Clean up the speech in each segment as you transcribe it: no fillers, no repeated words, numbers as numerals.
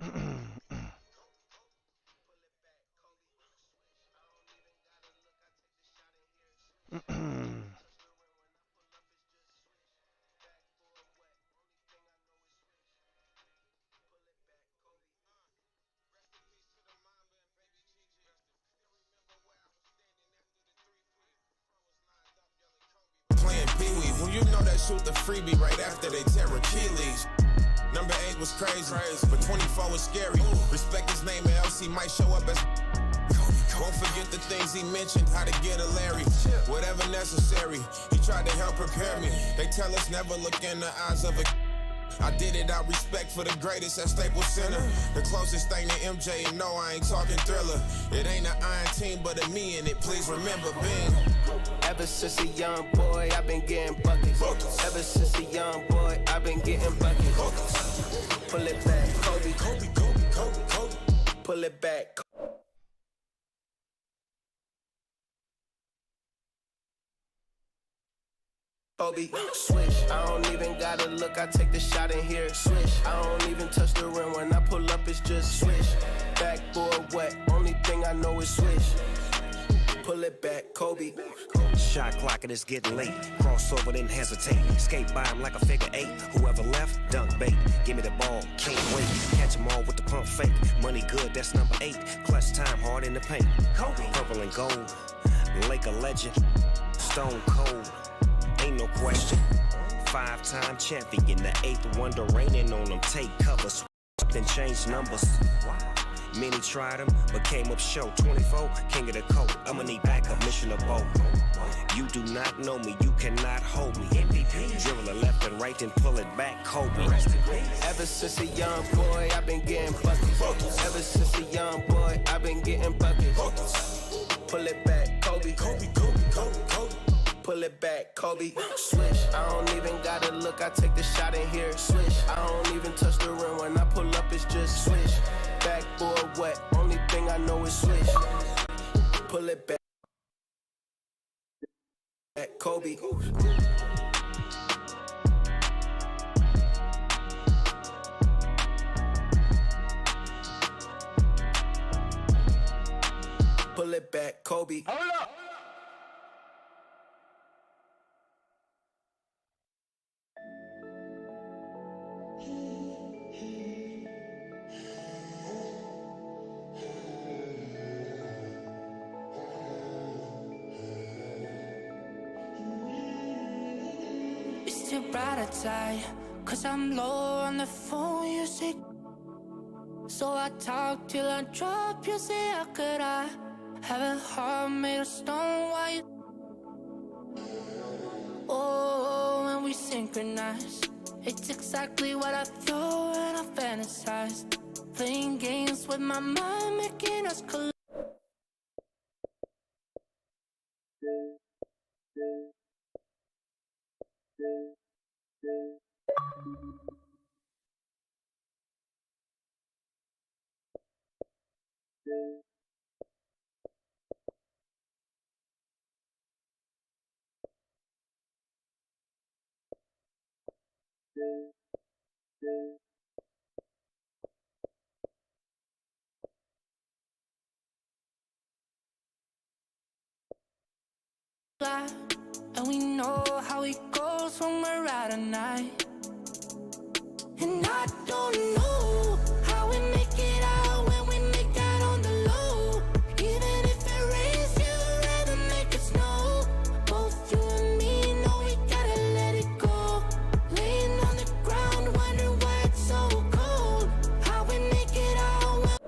Playing Pee-wee, who you know that shoot the freebie right after they tear Achilles. Number 8 was crazy, but 24 was scary. Respect his name and else he might show up as won't forget the things he mentioned, how to get a Larry. Whatever necessary, he tried to help prepare me. They tell us never look in the eyes of a I did it out respect for the greatest at Staples Center. The closest thing to MJ, and no, I ain't talking Thriller. It ain't an iron team, but a me in it, please remember being. Ever since a young boy, I've been getting buckets. Ever since a young boy, I've been getting buckets. Pull it back, Kobe. Pull it back. Kobe, swish. I don't even gotta look, I take the shot in here. Swish. I don't even touch the rim when I pull up, it's just swish. Backboard wet, only thing I know is swish. Pull it back, Kobe. Shot clock and it's getting late. Crossover, then hesitate. Skate by him like a figure 8. Whoever left, dunk bait. Give me the ball, can't wait. Catch them all with the pump fake. Money good, that's number 8. Clutch time, hard in the paint. Kobe. Purple and gold. Laker legend. Stone cold. Ain't no question. 5-time champion, the 8th wonder, raining on them. Take covers, then change numbers. Many tried them, but came up short. 24, king of the coat. I'ma need backup, mission of both. You do not know me, you cannot hold me. MVP. Dribble it left and right, then pull it back, Kobe. Ever since a young boy, I've been getting buckets. Ever since a young boy, I've been getting buckets. Pull it back, Kobe. Pull it back, Kobe. Swish. I don't even gotta look, I take the shot in here. Swish. I don't even touch the rim when I pull up, it's just swish. Backboard wet, only thing I know is swish. Pull it back, Kobe. Pull it back, Kobe. Hold up. Too bright outside, 'cause I'm low on the phone, you say. So I talk till I drop, you say, how could I have a heart made of stone? Why you? Oh, when we synchronize, it's exactly what I thought when I fantasized. Playing games with my mind, making us collide. And we know how it goes when we're out at night. And I don't know how we make it out when we make out on the low. Even if it rains, you'd rather make it snow. Both you and me know we gotta let it go. Laying on the ground, wondering why it's so cold. How we make it out when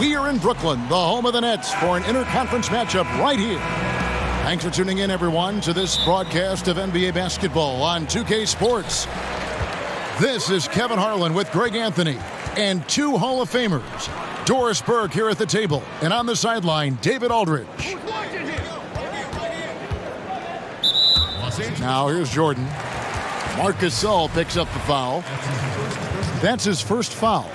We are in Brooklyn, the home of the Nets, for an interconference matchup right here. Thanks for tuning in, everyone, to this broadcast of NBA basketball on 2K Sports. This is Kevin Harlan with Greg Anthony and two Hall of Famers. Doris Burke here at the table, and on the sideline, David Aldridge. Now here's Jordan. Marc Gasol picks up the foul. That's his first foul.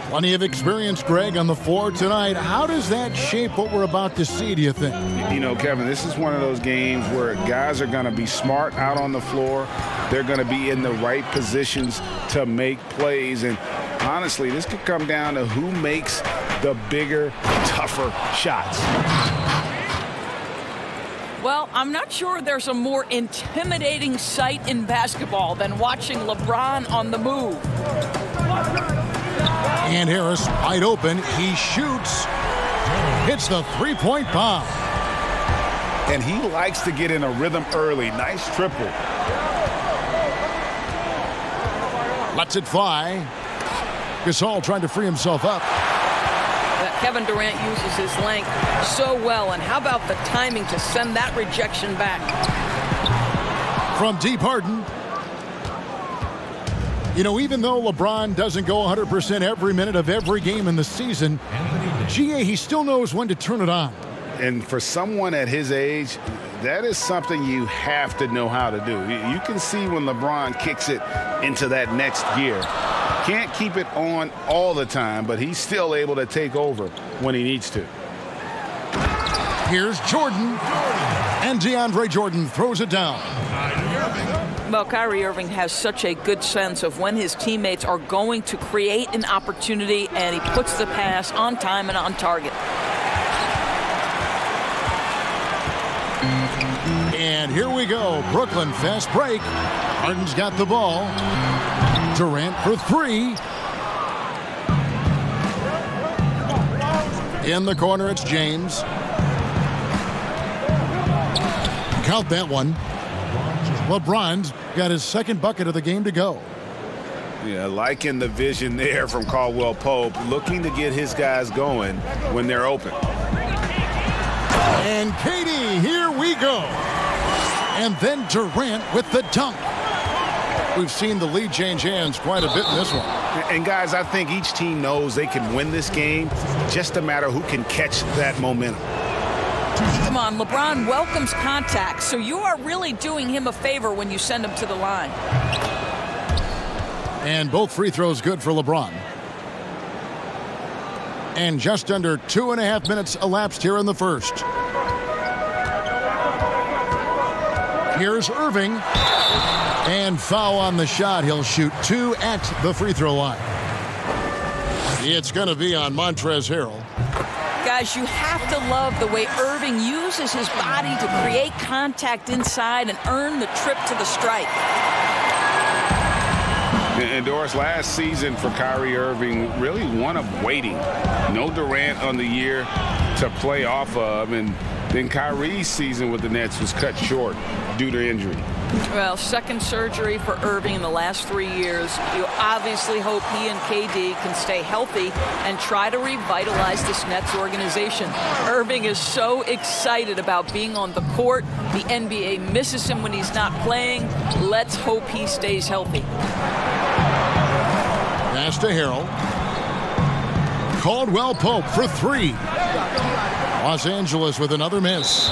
Plenty of experience, Greg, on the floor tonight. How does that shape what we're about to see, do you think? You know, Kevin, this is one of those games where guys are going to be smart out on the floor. They're going to be in the right positions to make plays. And honestly, this could come down to who makes the bigger, tougher shots. Well, I'm not sure there's a more intimidating sight in basketball than watching LeBron on the move. And Harris wide open. He shoots. Hits the three-point bomb. And he likes to get in a rhythm early. Nice triple. Lets it fly. Gasol trying to free himself up. Kevin Durant uses his length so well. And how about the timing to send that rejection back? From deep, Harden. You know, even though LeBron doesn't go 100% every minute of every game in the season, GA, he still knows when to turn it on. And for someone at his age, that is something you have to know how to do. You can see when LeBron kicks it into that next gear. Can't keep it on all the time, but he's still able to take over when he needs to. Here's Jordan. And DeAndre Jordan throws it down. Well, Kyrie Irving has such a good sense of when his teammates are going to create an opportunity, and he puts the pass on time and on target. And here we go. Brooklyn, fast break. Harden's got the ball. Durant for three. In the corner, it's James. Count that one. LeBron's got his second bucket of the game to go. Yeah, liking the vision there from Caldwell Pope, looking to get his guys going when they're open. And Katie, here we go. And then Durant with the dunk. We've seen the lead change hands quite a bit in this one. And guys, I think each team knows they can win this game, just a matter who can catch that momentum. Come on, LeBron welcomes contact, so you are really doing him a favor when you send him to the line. And both free throws good for LeBron. And just under 2.5 minutes elapsed here in the first. Here's Irving. And foul on the shot. He'll shoot two at the free throw line. It's going to be on Montrezl Harrell. Guys, you have to love the way Irving uses his body to create contact inside and earn the trip to the strike. And Doris, last season for Kyrie Irving, really one of waiting. No Durant on the year to play off of, and Then Kyrie's season with the Nets was cut short due to injury. Well, second surgery for Irving in the last 3 years. You obviously hope he and KD can stay healthy and try to revitalize this Nets organization. Irving is so excited about being on the court. The NBA misses him when he's not playing. Let's hope he stays healthy. Pass to Harrell. Caldwell Pope for three. Los Angeles with another miss.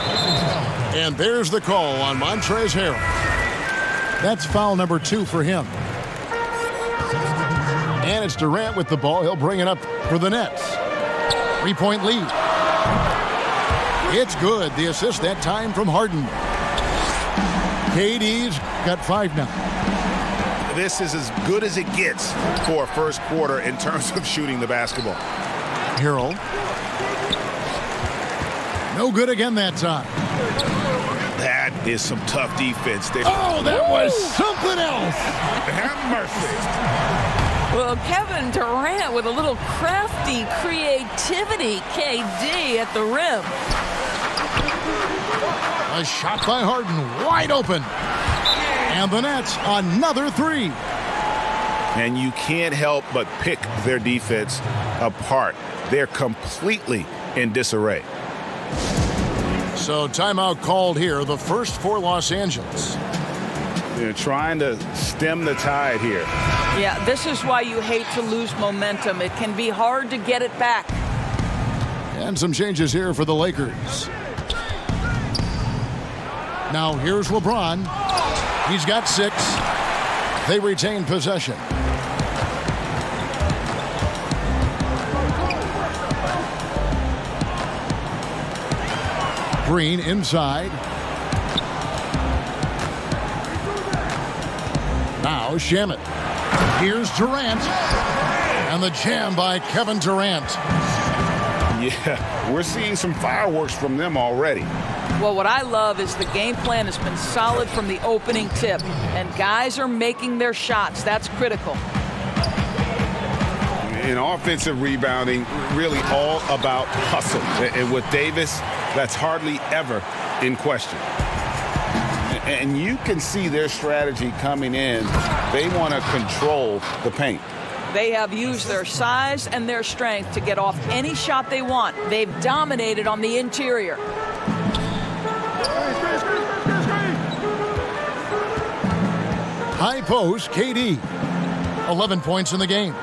And there's the call on Montrezl Harrell. That's foul number 2 for him. And it's Durant with the ball. He'll bring it up for the Nets. 3-point lead. It's good. The assist that time from Harden. KD's got 5 now. This is as good as it gets for a first quarter in terms of shooting the basketball. Harrell. No good again that time. That is some tough defense there. Oh, that was something else. Have mercy. Well, Kevin Durant with a little crafty creativity. KD at the rim. A shot by Harden, wide open. And the Nets, another 3. And you can't help but pick their defense apart. They're completely in disarray. So timeout called here, the first for Los Angeles. They're trying to stem the tide here. Yeah, this is why you hate to lose momentum. It can be hard to get it back. And some changes here for the Lakers. Now here's LeBron. He's got 6. They retain possession. Green inside. Now Shamet. Here's Durant. And the jam by Kevin Durant. Yeah, we're seeing some fireworks from them already. Well, what I love is the game plan has been solid from the opening tip. And guys are making their shots. That's critical. In offensive rebounding, really all about hustle. And with Davis, that's hardly ever in question. And you can see their strategy coming in. They want to control the paint. They have used their size and their strength to get off any shot they want. They've dominated on the interior. High post, KD. 11 points in the game.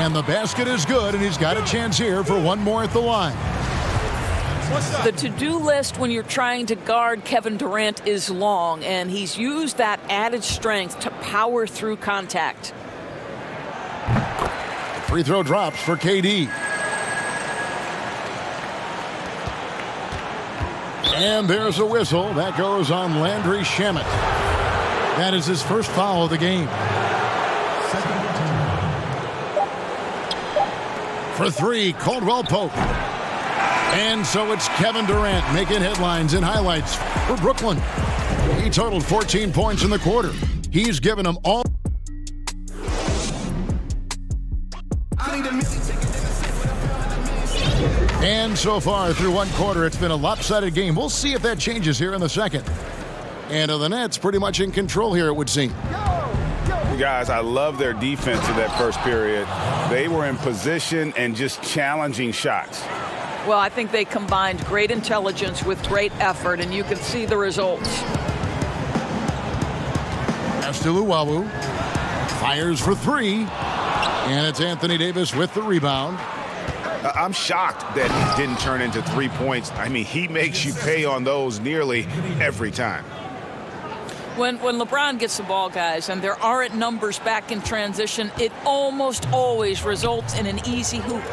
And the basket is good, and he's got a chance here for one more at the line. The to-do list when you're trying to guard Kevin Durant is long, and he's used that added strength to power through contact. Free throw drops for KD. And there's a whistle. That goes on Landry Shamet. That is his first foul of the game. For 3, Caldwell Pope. And so it's Kevin Durant making headlines and highlights for Brooklyn. He totaled 14 points in the quarter. He's given them all. And so far through one quarter, it's been a lopsided game. We'll see if that changes here in the second. And the Nets pretty much in control here, it would seem. Guys, I love their defense in that first period. They were in position and just challenging shots. Well, I think they combined great intelligence with great effort, and you can see the results. Pass to Luwawu. Fires for 3. And it's Anthony Davis with the rebound. I'm shocked that he didn't turn into 3 points. I mean, he makes you pay on those nearly every time. When LeBron gets the ball, guys, and there aren't numbers back in transition, it almost always results in an easy hoop.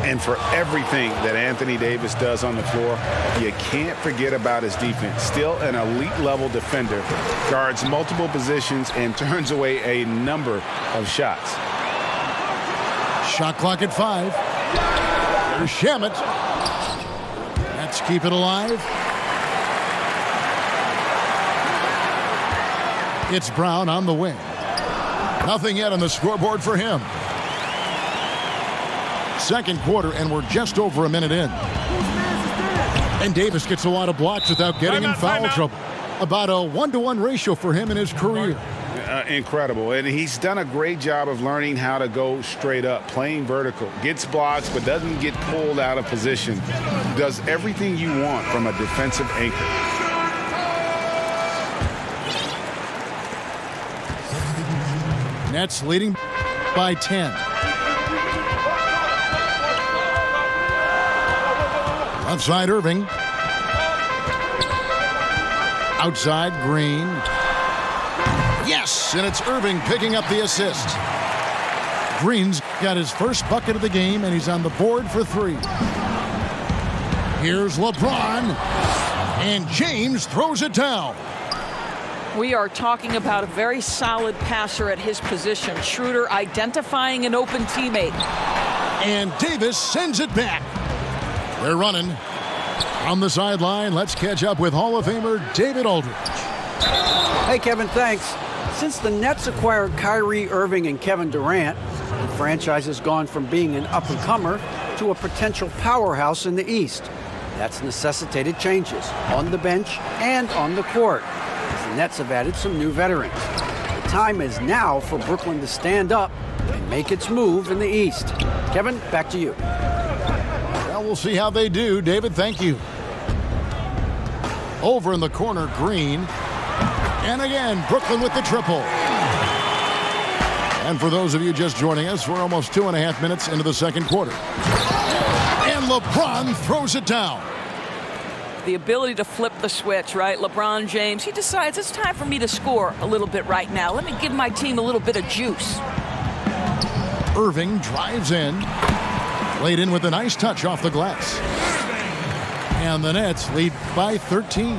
And for everything that Anthony Davis does on the floor, you can't forget about his defense. Still an elite-level defender, guards multiple positions, and turns away a number of shots. Shot clock at 5. Here's Shamet. Let's keep it alive. It's Brown on the wing. Nothing yet on the scoreboard for him. second quarter, and we're just over a minute in. And Davis gets a lot of blocks without getting in foul trouble. About a 1-to-1 ratio for him in his career. Incredible. And he's done a great job of learning how to go straight up, playing vertical. Gets blocks, but doesn't get pulled out of position. Does everything you want from a defensive anchor. Nets leading by 10. Left side, Irving. Outside, Green. Yes, and it's Irving picking up the assist. Green's got his first bucket of the game, and he's on the board for 3. Here's LeBron, and James throws it down. We are talking about a very solid passer at his position. Schroeder identifying an open teammate. And Davis sends it back. They're running. On the sideline, let's catch up with Hall of Famer David Aldridge. Hey, Kevin, thanks. Since the Nets acquired Kyrie Irving and Kevin Durant, the franchise has gone from being an up-and-comer to a potential powerhouse in the East. That's necessitated changes on the bench and on the court. The Nets have added some new veterans. The time is now for Brooklyn to stand up and make its move in the East. Kevin, back to you. Well, we'll see how they do. David, thank you. Over in the corner, Green. And again, Brooklyn with the triple. And for those of you just joining us, we're almost 2.5 minutes into the second quarter. And LeBron throws it down. The ability to flip the switch, right? LeBron James, he decides it's time for me to score a little bit right now. Let me give my team a little bit of juice. Irving drives in. Laid in with a nice touch off the glass. And the Nets lead by 13.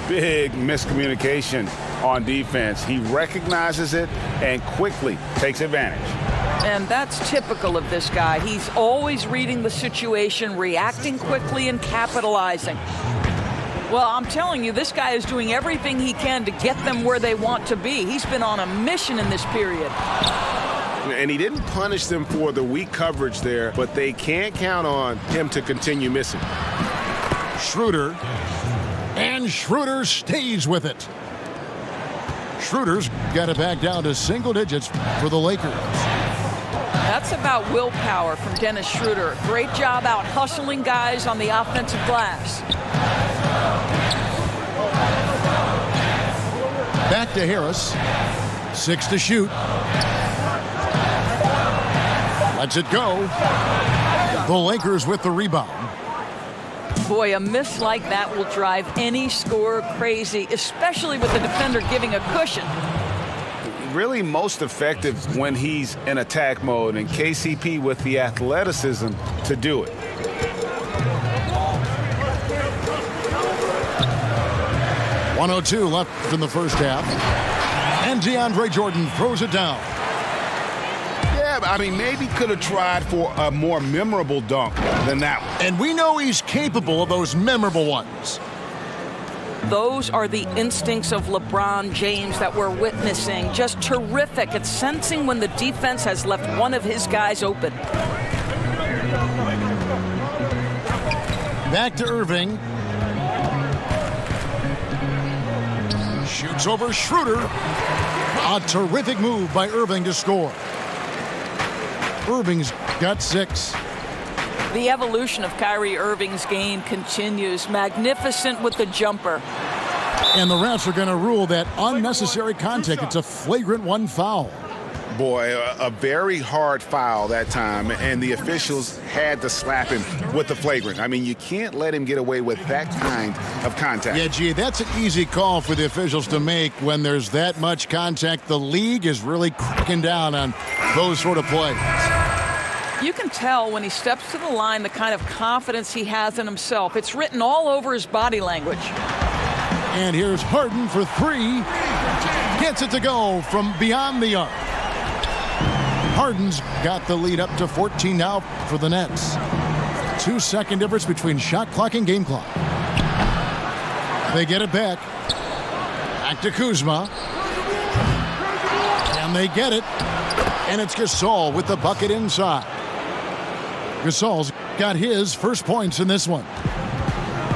Big miscommunication on defense. He recognizes it and quickly takes advantage. And that's typical of this guy. He's always reading the situation, reacting quickly, and capitalizing. Well, I'm telling you, this guy is doing everything he can to get them where they want to be. He's been on a mission in this period. And he didn't punish them for the weak coverage there, but they can't count on him to continue missing. Schroeder. And Schroeder stays with it. Schroeder's got it back down to single digits for the Lakers. That's about willpower from Dennis Schroeder. Great job out hustling guys on the offensive glass. Back to Harris. 6 to shoot. Lets it go. The Lakers with the rebound. Boy, a miss like that will drive any scorer crazy, especially with the defender giving a cushion. Really most effective when he's in attack mode, and KCP with the athleticism to do it. .102 left in the first half. And DeAndre Jordan throws it down. Yeah, I mean, maybe could have tried for a more memorable dunk than that one. And we know he's capable of those memorable ones. Those are the instincts of LeBron James that we're witnessing. Just terrific at sensing when the defense has left one of his guys open. Back to Irving. Shoots over Schroeder. A terrific move by Irving to score. Irving's got 6. The evolution of Kyrie Irving's game continues. Magnificent with the jumper. And the refs are going to rule that unnecessary contact. It's a flagrant 1 foul. Boy, a very hard foul that time, and the officials had to slap him with the flagrant. I mean, you can't let him get away with that kind of contact. Yeah, gee, that's an easy call for the officials to make when there's that much contact. The league is really cracking down on those sort of plays. You can tell when he steps to the line the kind of confidence he has in himself. It's written all over his body language. And here's Harden for 3. Gets it to go from beyond the arc. Harden's got the lead up to 14 now for the Nets. 2-second difference between shot clock and game clock. They get it back. Back to Kuzma. And they get it. And it's Gasol with the bucket inside. Gasol's got his first points in this one.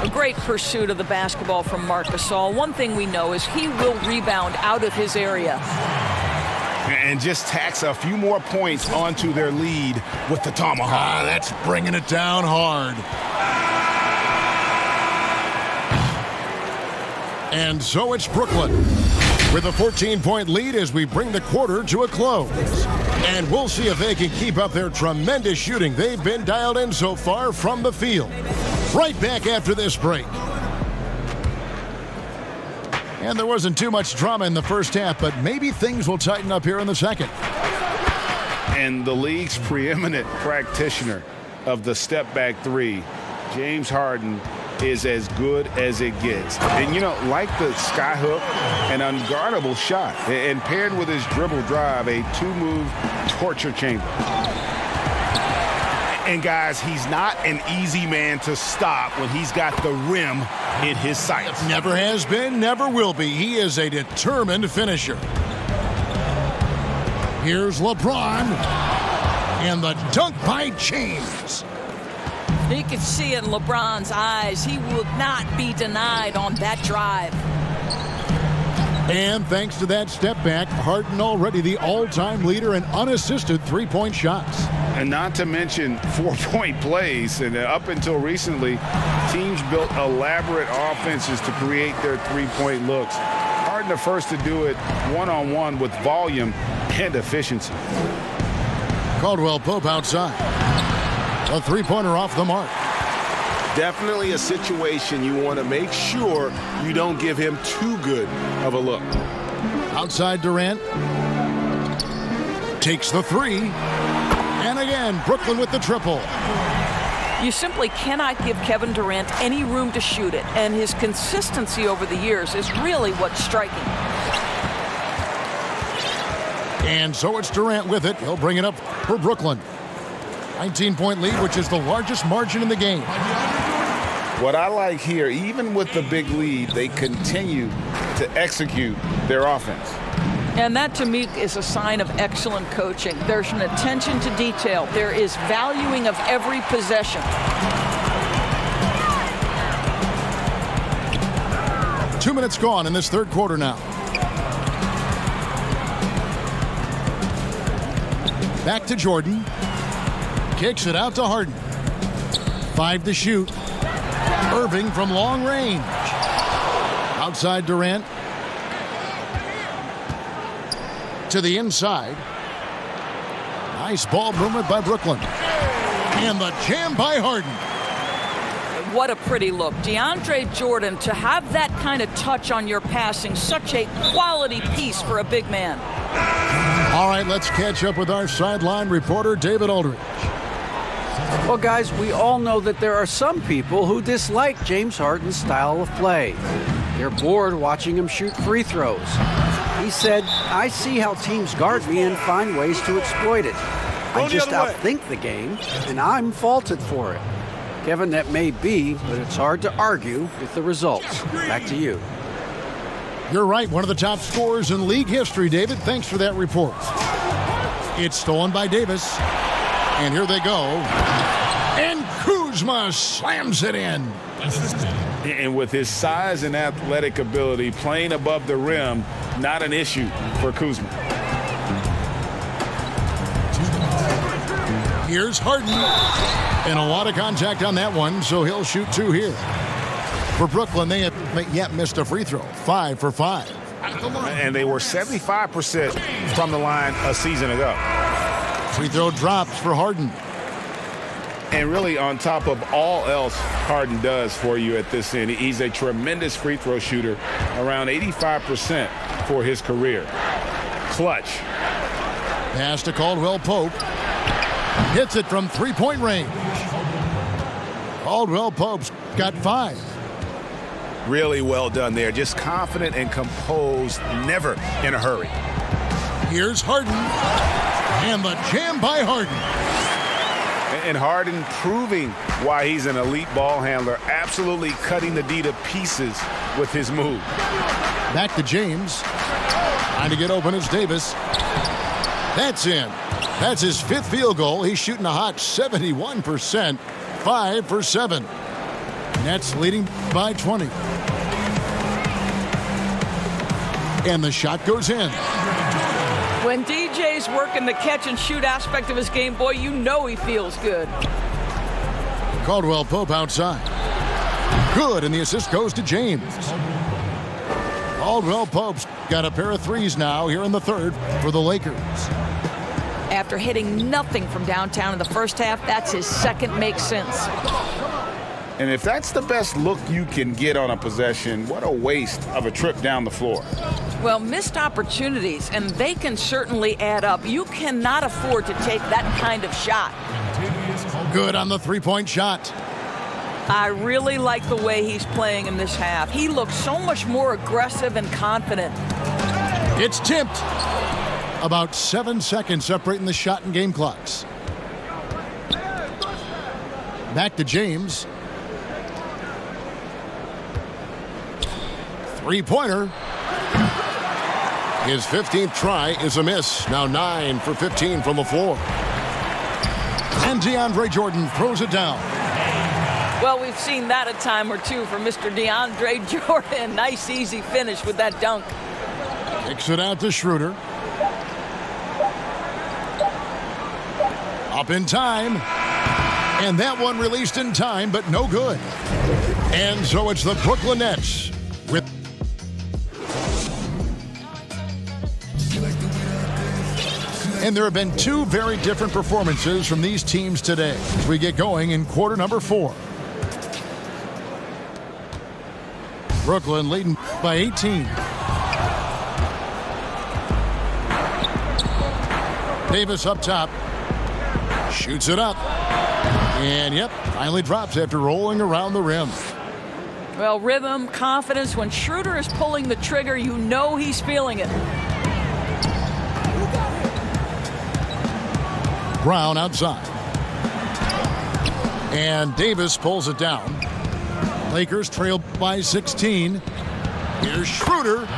A great pursuit of the basketball from Marc Gasol. One thing we know is he will rebound out of his area. And just tacks a few more points onto their lead with the tomahawk. That's bringing it down hard. And so it's Brooklyn with a 14-point lead as we bring the quarter to a close. And we'll see if they can keep up their tremendous shooting they've been dialed in so far from the field. Right back after this break. And there wasn't too much drama in the first half, but maybe things will tighten up here in the second. And the league's preeminent practitioner of the step-back three, James Harden, is as good as it gets. And, you know, like the skyhook, an unguardable shot. And paired with his dribble drive, a two-move torture chamber. And, guys, he's not an easy man to stop when he's got the rim in his sights. Never has been, never will be. He is a determined finisher. Here's LeBron. And the dunk by James. You can see it in LeBron's eyes. He will not be denied on that drive. And thanks to that step back, Harden already the all-time leader in unassisted three-point shots. And not to mention 4-point plays. And up until recently, teams built elaborate offenses to create their three-point looks. Harden the first to do it one-on-one with volume and efficiency. Caldwell Pope outside. A three-pointer off the mark. Definitely a situation you want to make sure you don't give him too good of a look. Outside Durant. Takes the three. And again, Brooklyn with the triple. You simply cannot give Kevin Durant any room to shoot it, and his consistency over the years is really what's striking. And so it's Durant with it. He'll bring it up for Brooklyn. 19-point lead, which is the largest margin in the game. What I like here, even with the big lead, they continue to execute their offense. And that, to me, is a sign of excellent coaching. There's an attention to detail. There is valuing of every possession. Two minutes gone in this third quarter now. Back to Jordan. Kicks it out to Harden. 5 to shoot. Irving from long range. Outside Durant. To the inside. Nice ball movement by Brooklyn. And the jam by Harden. What a pretty look. DeAndre Jordan, to have that kind of touch on your passing, such a quality piece for a big man. All right, let's catch up with our sideline reporter, David Aldridge. Well, guys, we all know that there are some people who dislike James Harden's style of play. They're bored watching him shoot free throws. He said, "I see how teams guard me and find ways to exploit it. I just outthink the game, and I'm faulted for it." Kevin, that may be, but it's hard to argue with the results. Back to you. You're right, one of the top scorers in league history, David. Thanks for that report. It's stolen by Davis. And here they go. And Kuzma slams it in. And with his size and athletic ability, playing above the rim, not an issue for Kuzma. Here's Harden. And a lot of contact on that one, so he'll shoot 2 here. For Brooklyn, they have yet missed a free throw. 5 for 5. And they were 75% from the line a season ago. Free throw drops for Harden. And really, on top of all else Harden does for you at this end, he's a tremendous free throw shooter, around 85% for his career. Clutch. Pass to Caldwell Pope. Hits it from three-point range. Caldwell Pope's got 5. Really well done there. Just confident and composed, never in a hurry. Here's Harden. And the jam by Harden. And Harden proving why he's an elite ball handler, absolutely cutting the D to pieces with his move. Back to James. Trying to get open is Davis. That's in. That's his 5th field goal. He's shooting a hot 71%, 5 for 7. Nets leading by 20. And the shot goes in. When DJ's working the catch and shoot aspect of his game, boy, you know he feels good. Caldwell Pope outside. Good, and the assist goes to James. Caldwell Pope's got a pair of threes now here in the 3rd for the Lakers. After hitting nothing from downtown in the first half, that's his 2nd makes sense. And if that's the best look you can get on a possession, what a waste of a trip down the floor. Well, missed opportunities, and they can certainly add up. You cannot afford to take that kind of shot. Good on the 3-point shot. I really like the way he's playing in this half. He looks so much more aggressive and confident. It's tipped. About 7 seconds separating the shot and game clocks. Back to James. 3-pointer. His 15th try is a miss. Now 9 for 15 from the floor. And DeAndre Jordan throws it down. Well, we've seen that a time or two from Mr. DeAndre Jordan. Nice, easy finish with that dunk. Kicks it out to Schroeder. Up in time. And that one released in time, but no good. And so it's the Brooklyn Nets with... And there have been 2 very different performances from these teams today as we get going in quarter number 4. Brooklyn leading by 18. Davis up top. Shoots it up. And, yep, finally drops after rolling around the rim. Well, rhythm, confidence. When Schroeder is pulling the trigger, you know he's feeling it. Brown outside. And Davis pulls it down. Lakers trail by 16. Here's Schroeder.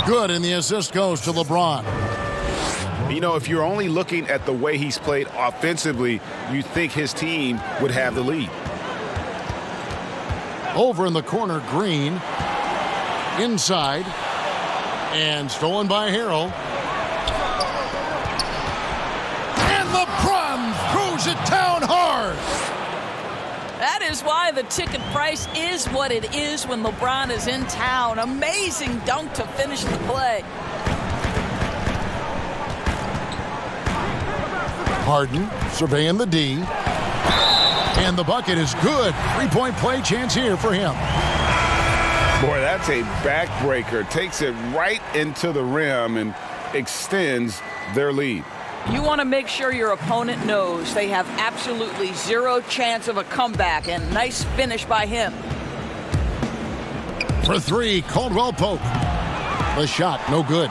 Good, and the assist goes to LeBron. You know, if you're only looking at the way he's played offensively, you think his team would have the lead. Over in the corner, Green. Inside. And stolen by Harrell. And LeBron throws it down hard. That is why the ticket price is what it is when LeBron is in town. Amazing dunk to finish the play. Harden surveying the D. And the bucket is good. 3-point play chance here for him. Boy, that's a backbreaker. Takes it right into the rim and extends their lead. You want to make sure your opponent knows they have absolutely 0 chance of a comeback, and nice finish by him. For 3, Caldwell Pope. The shot, no good.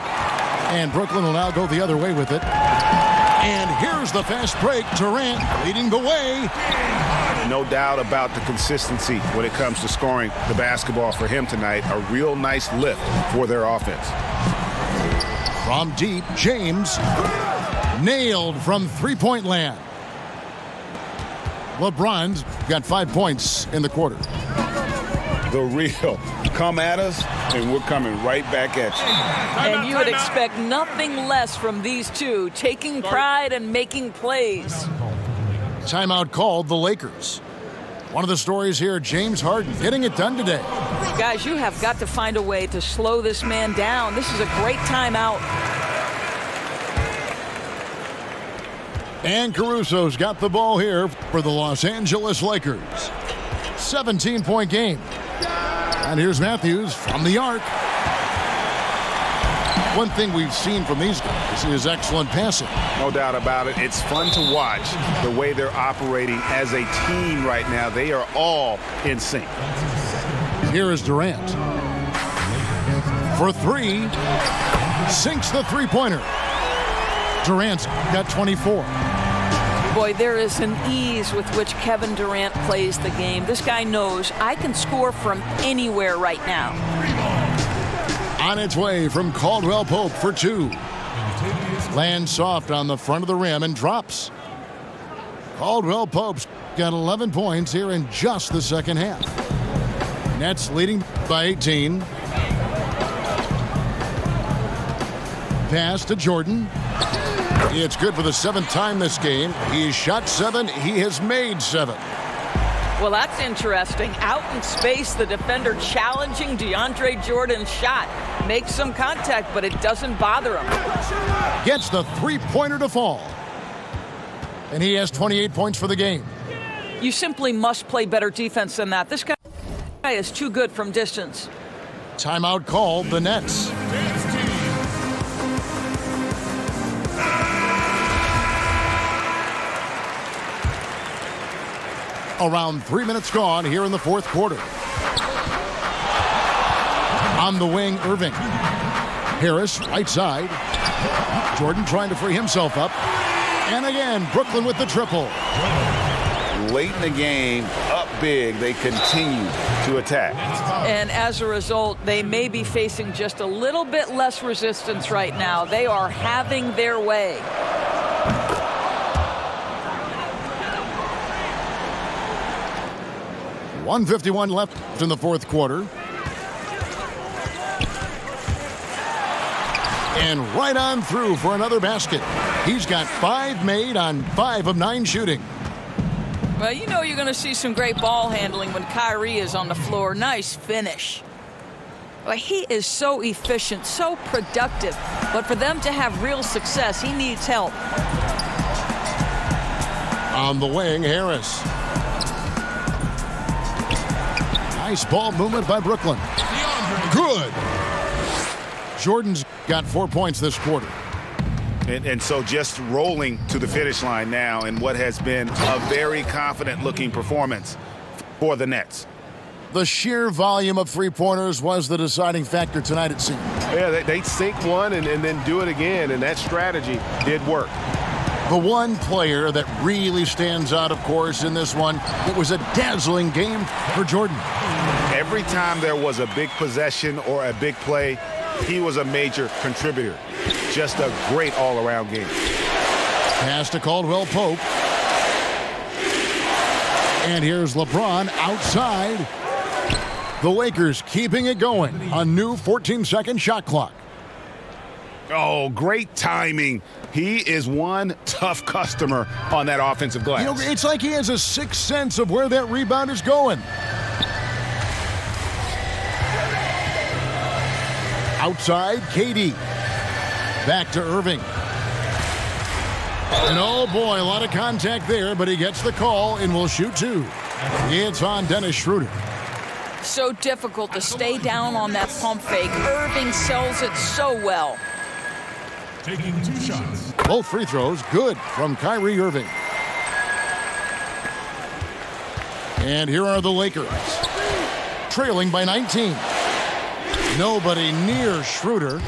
And Brooklyn will now go the other way with it. And here's the fast break. Durant leading the way. No doubt about the consistency when it comes to scoring the basketball for him tonight. A real nice lift for their offense. From deep, James. Nailed from 3-point land. LeBron's got 5 points in the quarter. The real come at us, and we're coming right back at you. And you would expect nothing less from these two, taking pride and making plays. Timeout called the Lakers. One of the stories here, James Harden getting it done today. Guys, you have got to find a way to slow this man down. This is a great timeout. And Caruso's got the ball here for the Los Angeles Lakers. 17-point game. And here's Matthews from the arc. One thing we've seen from these guys is excellent passing. No doubt about it. It's fun to watch the way they're operating as a team right now. They are all in sync. Here is Durant. For 3. Sinks the 3-pointer. Durant's got 24. Boy, there is an ease with which Kevin Durant plays the game. This guy knows I can score from anywhere right now. On its way from Caldwell Pope for 2. Lands soft on the front of the rim and drops. Caldwell Pope's got 11 points here in just the second half. Nets leading by 18. Pass to Jordan. It's good for the 7th time this game. He's shot 7. He has made 7. Well, that's interesting. Out in space, the defender challenging DeAndre Jordan's shot. Makes some contact, but it doesn't bother him. Gets the three-pointer to fall. And he has 28 points for the game. You simply must play better defense than that. This guy is too good from distance. Timeout called, the Nets. Around 3 minutes gone here in the fourth quarter. On the wing, Irving. Harris, right side. Jordan trying to free himself up. And again, Brooklyn with the triple. Late in the game, up big, they continue to attack. And as a result, they may be facing just a little bit less resistance right now. They are having their way. .151 left in the fourth quarter. And right on through for another basket. He's got 5 made on 5 of 9 shooting. Well, you know you're going to see some great ball handling when Kyrie is on the floor. Nice finish. Well, he is so efficient, so productive. But for them to have real success, he needs help. On the wing, Harris. Nice ball movement by Brooklyn. Good. Jordan's got 4 points this quarter. And so just rolling to the finish line now in what has been a very confident-looking performance for the Nets. The sheer volume of three-pointers was the deciding factor tonight, it seemed. Yeah, they sink one and then do it again, and that strategy did work. The one player that really stands out, of course, in this one, it was a dazzling game for Jordan. Every time there was a big possession or a big play, he was a major contributor. Just a great all-around game. Pass to Caldwell Pope. And here's LeBron outside. The Lakers keeping it going. A new 14-second shot clock. Oh, great timing. He is one tough customer on that offensive glass. You know, it's like he has a sixth sense of where that rebound is going. Outside, KD. Back to Irving. And oh boy, a lot of contact there, but he gets the call and will shoot 2. It's on Dennis Schroeder. So difficult to stay down on that pump fake. Irving sells it so well. Taking 2 shots. Both free throws good from Kyrie Irving. And here are the Lakers. Trailing by 19. Nobody near Schroeder.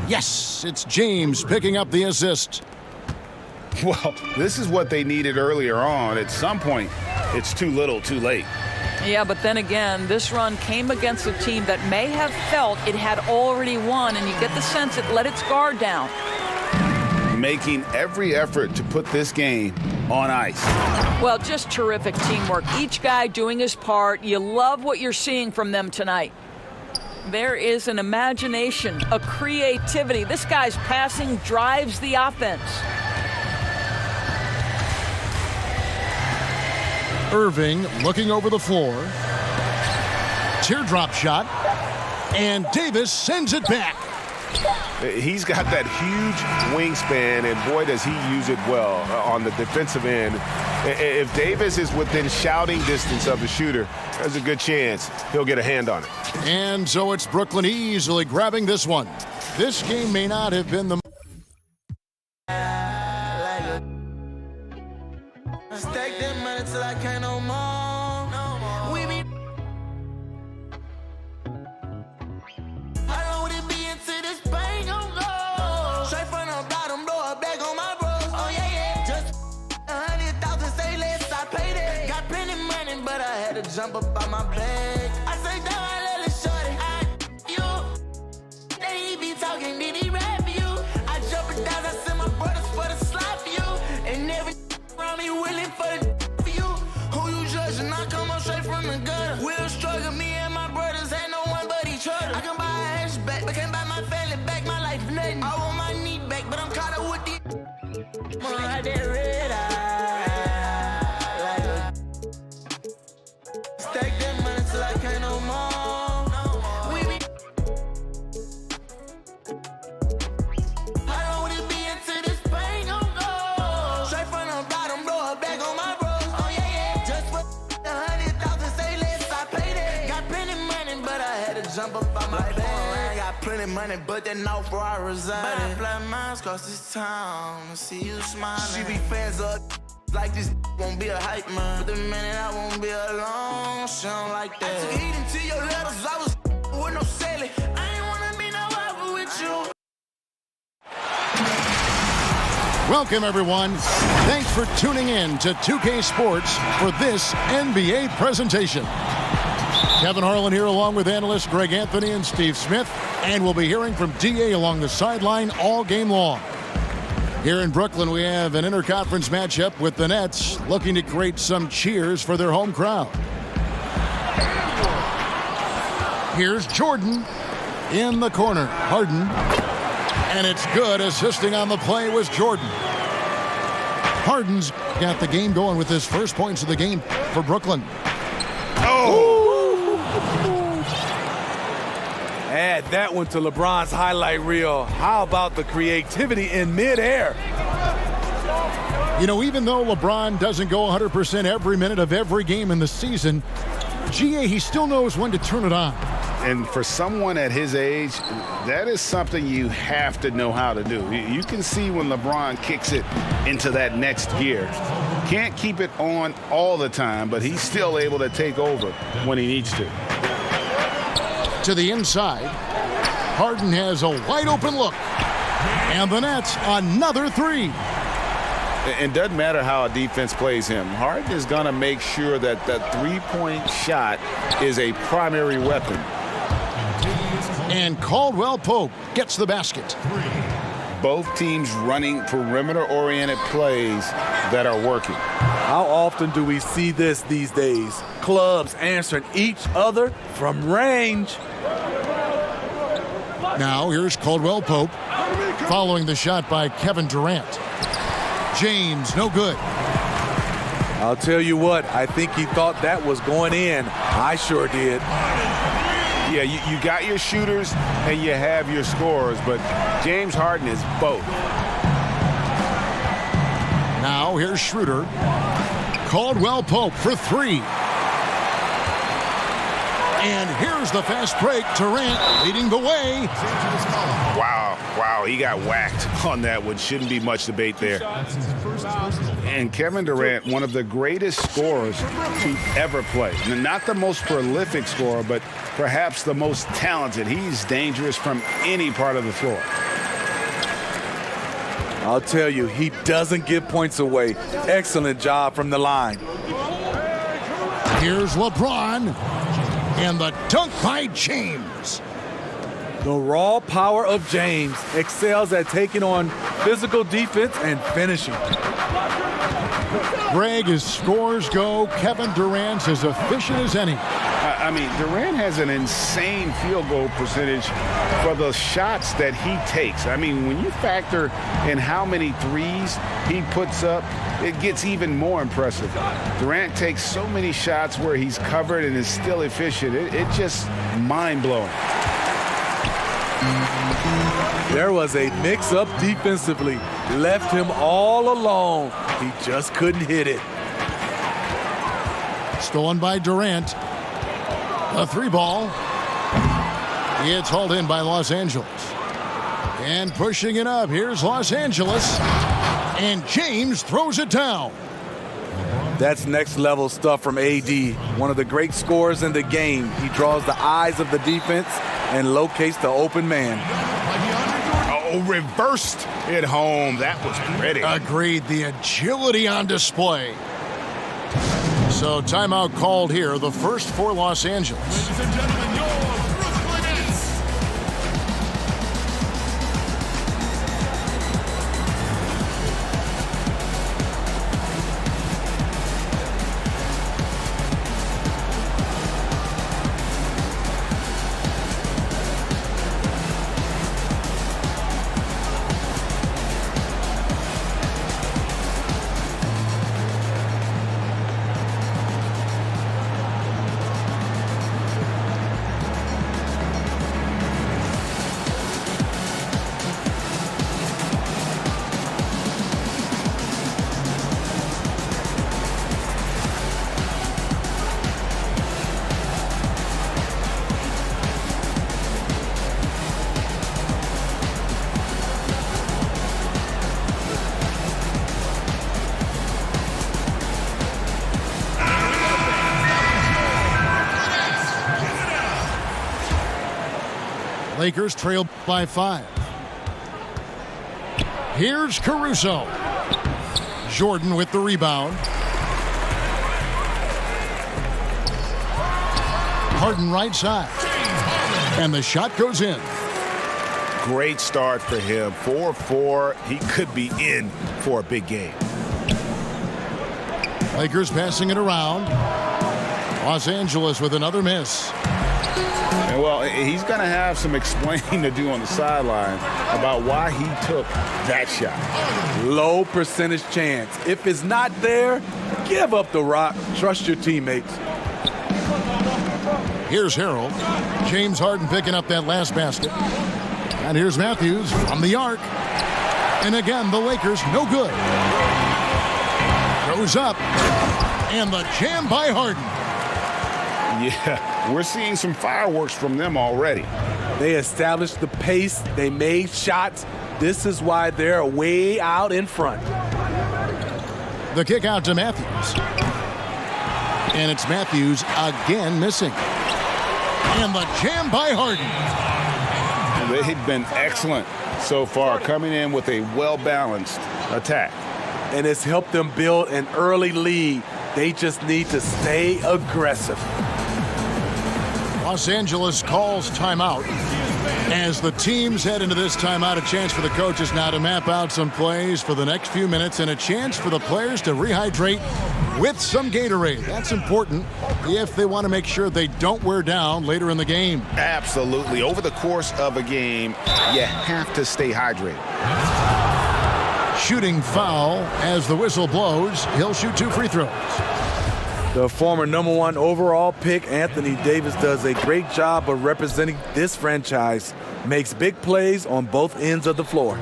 Yes, it's James picking up the assist. Well, this is what they needed earlier on. At some point, it's too little, too late. Yeah, but then again, this run came against a team that may have felt it had already won, and you get the sense it let its guard down. Making every effort to put this game on ice. Well, just terrific teamwork. Each guy doing his part. You love what you're seeing from them tonight. There is an imagination, a creativity. This guy's passing drives the offense. Irving looking over the floor. Teardrop shot. And Davis sends it back. He's got that huge wingspan, and boy, does he use it well on the defensive end. If Davis is within shouting distance of the shooter, there's a good chance he'll get a hand on it. And so it's Brooklyn easily grabbing this one. This game may not have been the Stack that money till I can't no more. We be. I know what it be into this bang on go. Straight from the bottom, blow a bag on my bros. Oh yeah, yeah. Just 100,000, say less, I paid it. Got plenty money, but I had to jump up on my bag. I say down, I let it shorty. You. They be talking, did he rap you? I jump it down. jump up on my bed. Got plenty money, but they know where I reside. But I fly miles across this town to see you smiling. She be fans of like this won't be a hype man. But the minute I won't be alone, she don't like that. I took heat into your letters, I was with no sailing. I ain't wanna be no other with you. Welcome, everyone. Thanks for tuning in to 2K Sports for this NBA presentation. Kevin Harlan here along with analysts Greg Anthony and Steve Smith, and we'll be hearing from DA along the sideline all game long. Here in Brooklyn, we have an interconference matchup with the Nets looking to create some cheers for their home crowd. Here's Jordan in the corner. Harden. And it's good. Assisting on the play was Jordan. Harden's got the game going with his first points of the game for Brooklyn. Oh! Add that one to LeBron's highlight reel. How about the creativity in midair? You know, even though LeBron doesn't go 100% every minute of every game in the season, GA, he still knows when to turn it on. And for someone at his age, that is something you have to know how to do. You can see when LeBron kicks it into that next gear. Can't keep it on all the time, but he's still able to take over when he needs to. To the inside, Harden has a wide open look. And the Nets, another three. It doesn't matter how a defense plays him. Harden is going to make sure that that three-point shot is a primary weapon. And Caldwell Pope gets the basket. Both teams running perimeter-oriented plays that are working. How often do we see this these days? Clubs answering each other from range. Now here's Caldwell Pope following the shot by Kevin Durant. James, no good. I'll tell you what, I think he thought that was going in. I sure did. Yeah, you got your shooters and you have your scorers, but James Harden is both. Now here's Schroeder. Caldwell Pope for three. And here's the fast break. Durant leading the way. Wow, he got whacked on that one. Shouldn't be much debate there. And Kevin Durant, one of the greatest scorers to ever play. Not the most prolific scorer, but perhaps the most talented. He's dangerous from any part of the floor. I'll tell you, he doesn't give points away. Excellent job from the line. Here's LeBron. And the dunk by James. The raw power of James excels at taking on physical defense and finishing. Greg, as scores go, Kevin Durant's as efficient as any. I mean, Durant has an insane field goal percentage for the shots that he takes. I mean, when you factor in how many threes he puts up, it gets even more impressive. Durant takes so many shots where he's covered and is still efficient. It's just mind-blowing. There was a mix-up defensively. Left him all alone. He just couldn't hit it. Stolen by Durant. A three ball. It's hauled in by Los Angeles. And pushing it up, here's Los Angeles. And James throws it down. That's next level stuff from AD. One of the great scorers in the game. He draws the eyes of the defense and locates the open man. Oh, reversed it home. That was pretty. Agreed. The agility on display. So timeout called here. The first for Los Angeles. Ladies and gentlemen, your Brooklyn Nets. Lakers trail by 5. Here's Caruso. Jordan with the rebound. Harden right side. And the shot goes in. Great start for him. 4-4. He could be in for a big game. Lakers passing it around. Los Angeles with another miss. And well, he's going to have some explaining to do on the sideline about why he took that shot. Low percentage chance. If it's not there, give up the rock. Trust your teammates. Here's Harold. James Harden picking up that last basket. And here's Matthews from the arc. And again, the Lakers no good. Goes up. And the jam by Harden. Yeah, we're seeing some fireworks from them already. They established the pace. They made shots. This is why they're way out in front. The kick out to Matthews. And it's Matthews again missing. And the jam by Harden. They've been excellent so far, coming in with a well-balanced attack. And it's helped them build an early lead. They just need to stay aggressive. Los Angeles calls timeout. As the teams head into this timeout, a chance for the coaches now to map out some plays for the next few minutes and a chance for the players to rehydrate with some Gatorade. That's important if they want to make sure they don't wear down later in the game. Absolutely. Over the course of a game, you have to stay hydrated. Shooting foul as the whistle blows. He'll shoot 2 free throws. The former #1 overall pick, Anthony Davis, does a great job of representing this franchise. Makes big plays on both ends of the floor.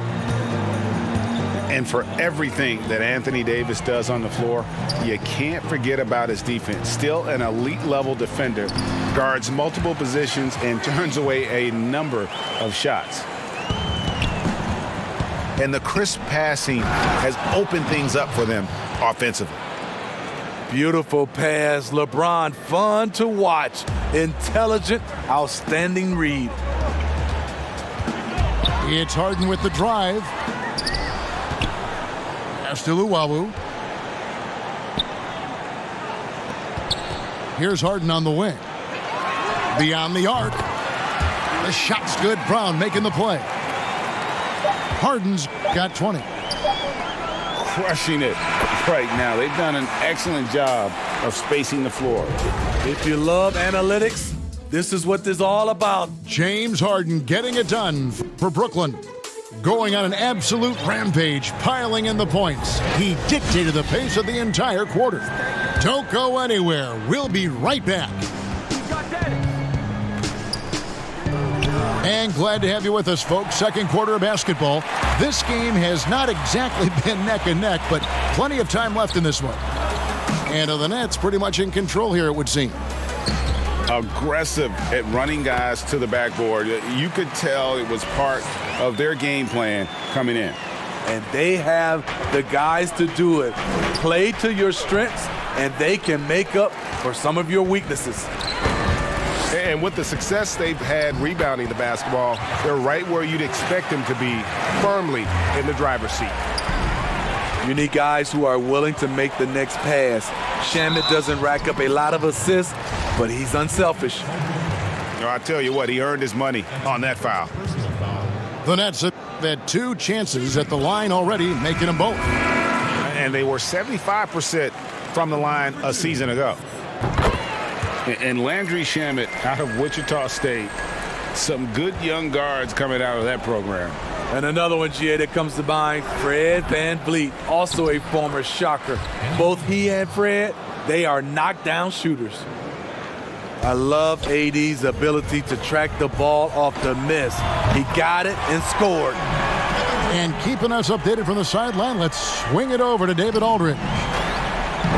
And for everything that Anthony Davis does on the floor, you can't forget about his defense. Still an elite level defender, guards multiple positions and turns away a number of shots. And the crisp passing has opened things up for them offensively. Beautiful pass. LeBron, fun to watch. Intelligent, outstanding read. It's Harden with the drive. Pass to Luwawu. Here's Harden on the wing. Beyond the arc. The shot's good. Brown making the play. Harden's got 20. Crushing it right now. They've done an excellent job of spacing the floor. If you love analytics, this is what this is all about. James Harden getting it done for Brooklyn. Going on an absolute rampage, piling in the points. He dictated the pace of the entire quarter. Don't go anywhere. We'll be right back. And glad to have you with us, folks. Second quarter of basketball. This game has not exactly been neck and neck, but plenty of time left in this one. And the Nets pretty much in control here, it would seem. Aggressive at running guys to the backboard. You could tell it was part of their game plan coming in. And they have the guys to do it. Play to your strengths, and they can make up for some of your weaknesses. And with the success they've had rebounding the basketball, they're right where you'd expect them to be, firmly in the driver's seat. You need guys who are willing to make the next pass. Shamet doesn't rack up a lot of assists, but he's unselfish. I tell you what, he earned his money on that foul. The Nets have had 2 chances at the line already, making them both. And they were 75% from the line a season ago. And Landry Shamet out of Wichita State. Some good young guards coming out of that program. And another one, GA, that comes to mind, Fred VanVleet, also a former Shocker. Both he and Fred, they are knockdown shooters. I love AD's ability to track the ball off the miss. He got it and scored. And keeping us updated from the sideline, let's swing it over to David Aldridge.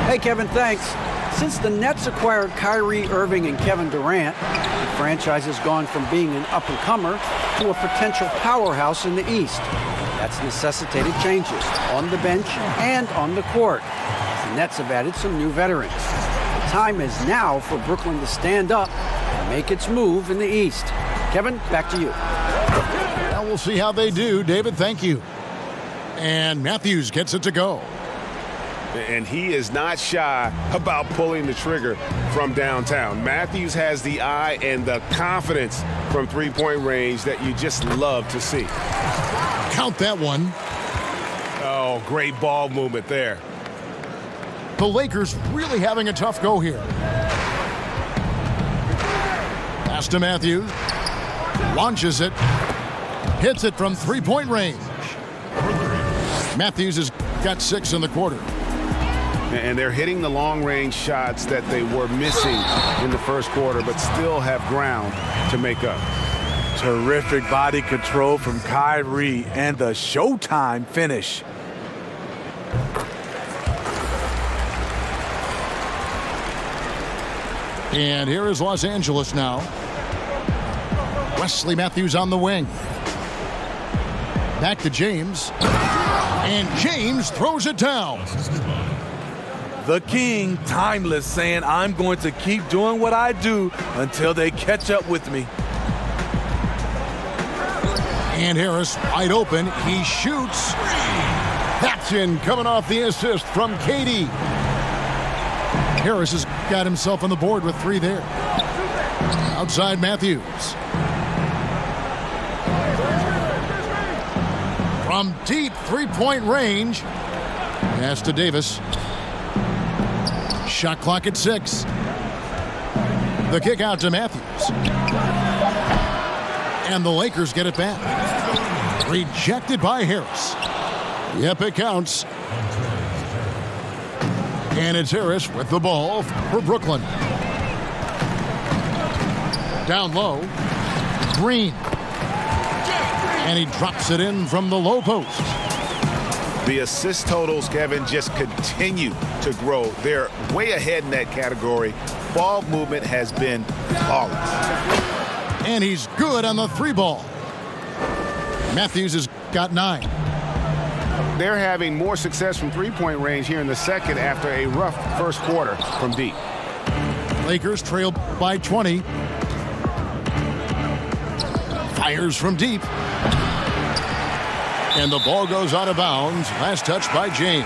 Hey, Kevin, thanks. Since the Nets acquired Kyrie Irving and Kevin Durant, the franchise has gone from being an up-and-comer to a potential powerhouse in the East. That's necessitated changes on the bench and on the court. The Nets have added some new veterans. The time is now for Brooklyn to stand up and make its move in the East. Kevin, back to you. Well, we'll see how they do. David, thank you. And Matthews gets it to go. And he is not shy about pulling the trigger from downtown. Matthews has the eye and the confidence from three-point range that you just love to see. Count that one. Oh, great ball movement there. The Lakers really having a tough go here. Pass to Matthews. Launches it. Hits it from three-point range. Matthews has got 6 in the quarter. And they're hitting the long-range shots that they were missing in the first quarter, but still have ground to make up. Terrific body control from Kyrie and the showtime finish. And here is Los Angeles now. Wesley Matthews on the wing. Back to James. And James throws it down. The king, timeless, saying, I'm going to keep doing what I do until they catch up with me. And Harris wide open. He shoots. That's in, coming off the assist from KD. Harris has got himself on the board with 3 there. Outside Matthews. From deep three-point range. Pass to Davis. Shot clock at 6. The kick out to Matthews. And the Lakers get it back. Rejected by Harris. Yep, it counts. And it's Harris with the ball for Brooklyn. Down low. Green. And he drops it in from the low post. The assist totals, Kevin, just continue to grow. They're way ahead in that category. Ball movement has been flawless. And he's good on the 3-ball. Matthews has got 9. They're having more success from three-point range here in the second after a rough first quarter from deep. Lakers trail by 20. Fires from deep. And the ball goes out of bounds. Last touch by James.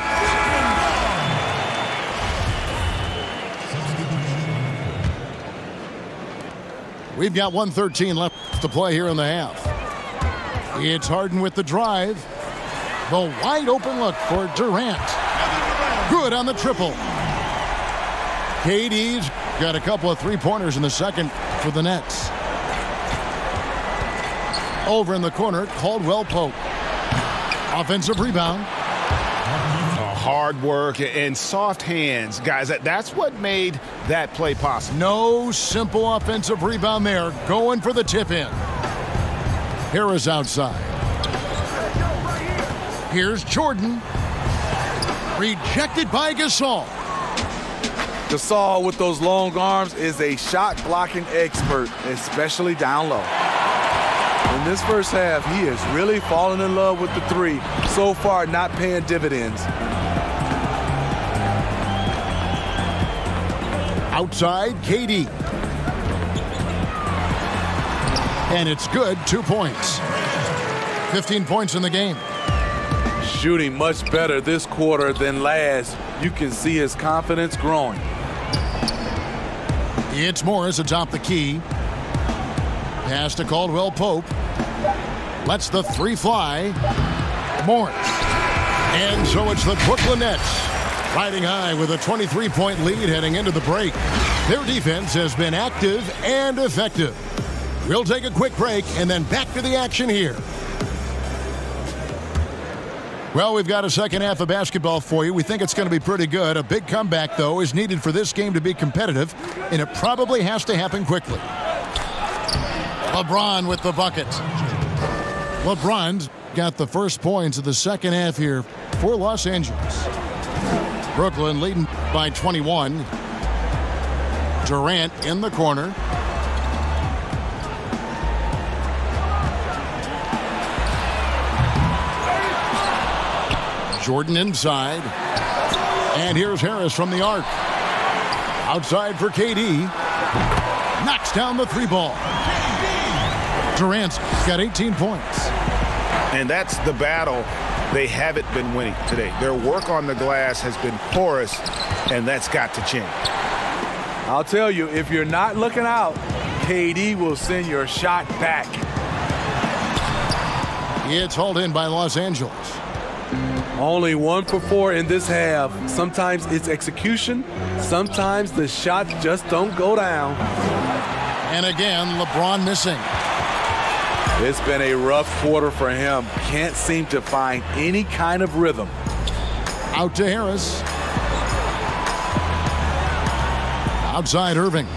We've got 1:13 left to play here in the half. It's Harden with the drive. The wide open look for Durant. Good on the triple. KD's got a couple of three-pointers in the second for the Nets. Over in the corner, Caldwell Pope. Offensive rebound. Hard work and soft hands. Guys, that's what made that play possible. No simple offensive rebound there. Going for the tip-in. Harris outside. Here's Jordan. Rejected by Gasol. Gasol with those long arms is a shot blocking expert, especially down low. In this first half, he is really falling in love with the 3. So far, not paying dividends. Outside, KD. And it's good, 2 points. 15 points in the game. Shooting much better this quarter than last. You can see his confidence growing. It's Morris atop the key. Pass to Caldwell Pope. Lets the 3 fly. Morris. And so it's the Brooklyn Nets riding high with a 23-point lead heading into the break. Their defense has been active and effective. We'll take a quick break and then back to the action here. Well, we've got a second half of basketball for you. We think it's going to be pretty good. A big comeback, though, is needed for this game to be competitive, and it probably has to happen quickly. LeBron with the bucket. LeBron's got the first points of the second half here for Los Angeles. Brooklyn leading by 21. Durant in the corner. Jordan inside. And here's Harris from the arc. Outside for KD. Knocks down the 3-ball. Durant's got 18 points. And that's the battle they haven't been winning today. Their work on the glass has been porous, and that's got to change. I'll tell you, if you're not looking out, KD will send your shot back. It's hauled in by Los Angeles. Only 1 for 4 in this half. Sometimes it's execution. Sometimes the shots just don't go down. And again, LeBron missing. It's been a rough quarter for him. Can't seem to find any kind of rhythm. Out to Harris. Outside Irving.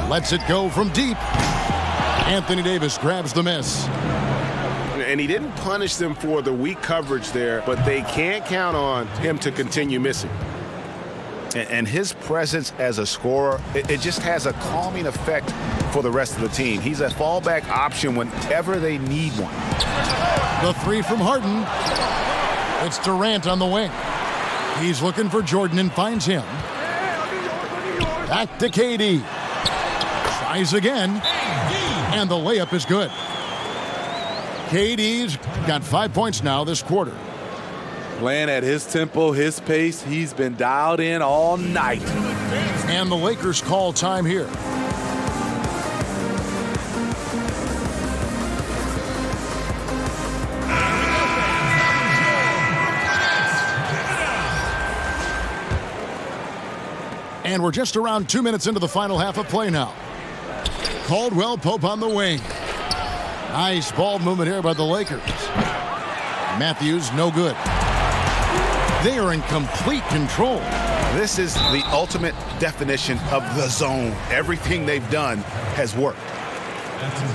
Lets it go from deep. Anthony Davis grabs the miss. And he didn't punish them for the weak coverage there, but they can't count on him to continue missing. And his presence as a scorer, it just has a calming effect for the rest of the team. He's a fallback option whenever they need one. The three from Harden. It's Durant on the wing. He's looking for Jordan and finds him. Back to KD. Tries again. And the layup is good. KD's got 5 points now this quarter. Playing at his tempo, his pace, he's been dialed in all night. And the Lakers call time here. And we're just around 2 minutes into the final half of play now. Caldwell Pope on the wing. Nice ball movement here by the Lakers. Matthews, no good. They are in complete control. This is the ultimate definition of the zone. Everything they've done has worked.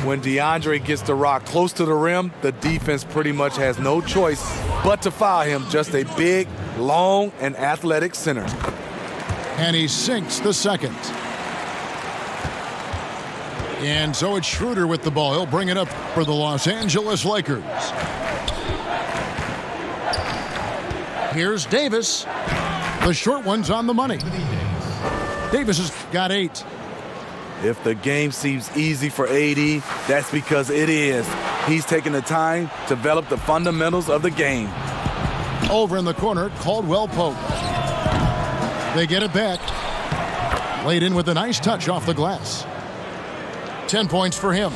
When DeAndre gets the rock close to the rim, the defense pretty much has no choice but to foul him. Just a big, long, and athletic center. And he sinks the second. And so it's Schroeder with the ball. He'll bring it up for the Los Angeles Lakers. Here's Davis. The short one's on the money. Davis has got 8. If the game seems easy for AD, that's because it is. He's taking the time to develop the fundamentals of the game. Over in the corner, Caldwell Pope. They get it back. Laid in with a nice touch off the glass. 10 points for him.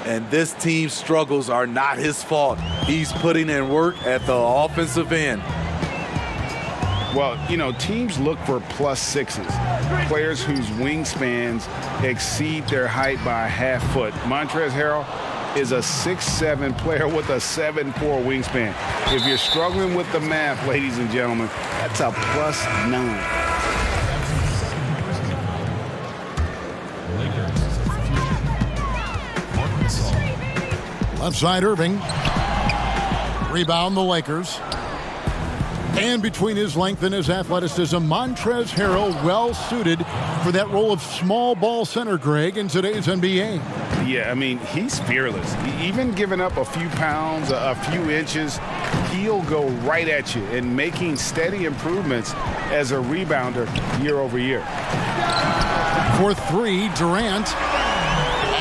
And this team's struggles are not his fault. He's putting in work at the offensive end. Well, you know, teams look for +6s, players whose wingspans exceed their height by a half foot. Montrezl Harrell is a 6'7" player with a 7'4" wingspan. If you're struggling with the math, ladies and gentlemen, that's a +9. Left side Irving. Rebound the Lakers. And between his length and his athleticism, Montrezl Harrell well suited for that role of small ball center, Greg, in today's NBA. Yeah, I mean, he's fearless. Even giving up a few pounds, a few inches, he'll go right at you and making steady improvements as a rebounder year over year. For 3, Durant.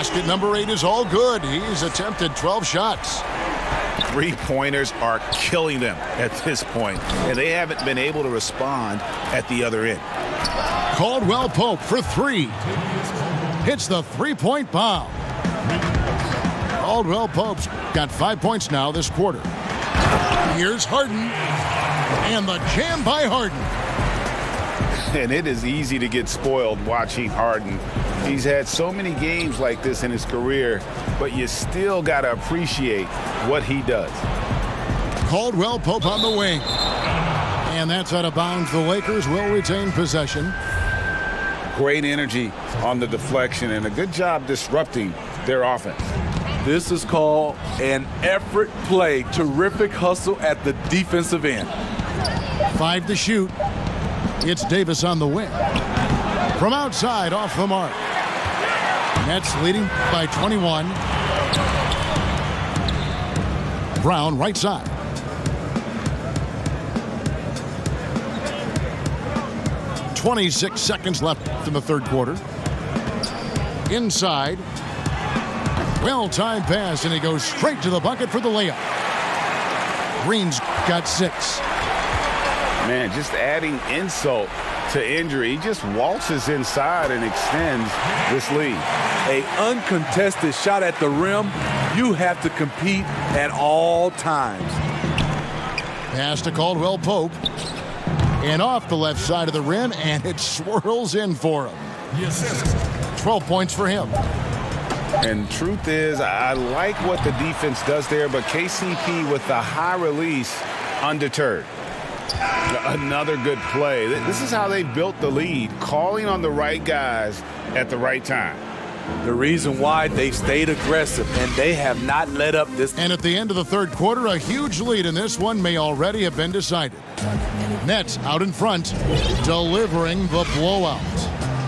Basket number 8 is all good. He's attempted 12 shots. Three-pointers are killing them at this point, and they haven't been able to respond at the other end. Caldwell Pope for 3. Hits the three-point bomb. Caldwell Pope's got 5 points now this quarter. Here's Harden. And the jam by Harden. And it is easy to get spoiled watching Harden. He's had so many games like this in his career, but you still got to appreciate what he does. Caldwell Pope on the wing. And that's out of bounds. The Lakers will retain possession. Great energy on the deflection and a good job disrupting their offense. This is called an effort play. Terrific hustle at the defensive end. 5 to shoot. It's Davis on the wing. From outside, off the mark. Nets leading by 21. Brown right side. .26 seconds left in the third quarter. Inside. Well-timed pass, and he goes straight to the bucket for the layup. Green's got 6. Man, just adding insult to injury. He just waltzes inside and extends this lead. A uncontested shot at the rim. You have to compete at all times. Pass to Caldwell Pope. And off the left side of the rim, and it swirls in for him. 12 points for him. And truth is, I like what the defense does there, but KCP with the high release, undeterred. Another good play. This is how they built the lead, calling on the right guys at the right time. The reason why they've stayed aggressive, and they have not let up this. And at the end of the third quarter, a huge lead in this one may already have been decided. Nets out in front, delivering the blowout.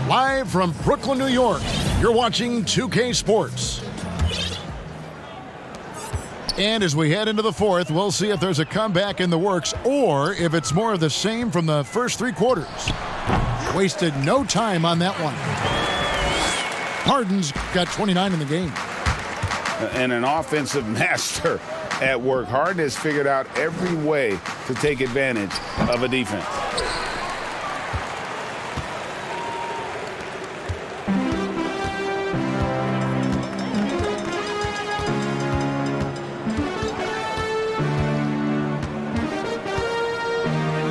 Live from Brooklyn, New York, you're watching 2K Sports. And as we head into the fourth, we'll see if there's a comeback in the works or if it's more of the same from the first 3 quarters. Wasted no time on that one. Harden's got 29 in the game. And an offensive master at work. Harden has figured out every way to take advantage of a defense.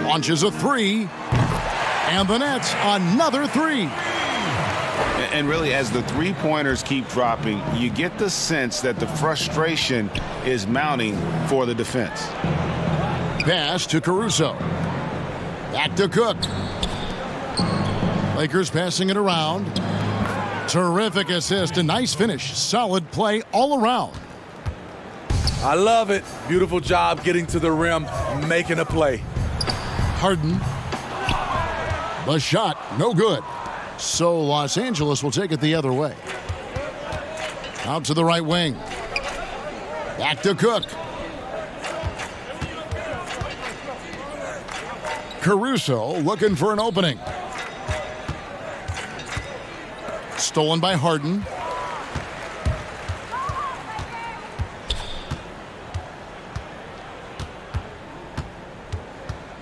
Launches a 3, and the Nets another 3. And really, as the three-pointers keep dropping, you get the sense that the frustration is mounting for the defense. Pass to Caruso. Back to Cook. Lakers passing it around. Terrific assist, a nice finish. Solid play all around. I love it. Beautiful job getting to the rim, making a play. Harden. The shot, no good. So Los Angeles will take it the other way. Out to the right wing. Back to Cook. Caruso looking for an opening. Stolen by Harden.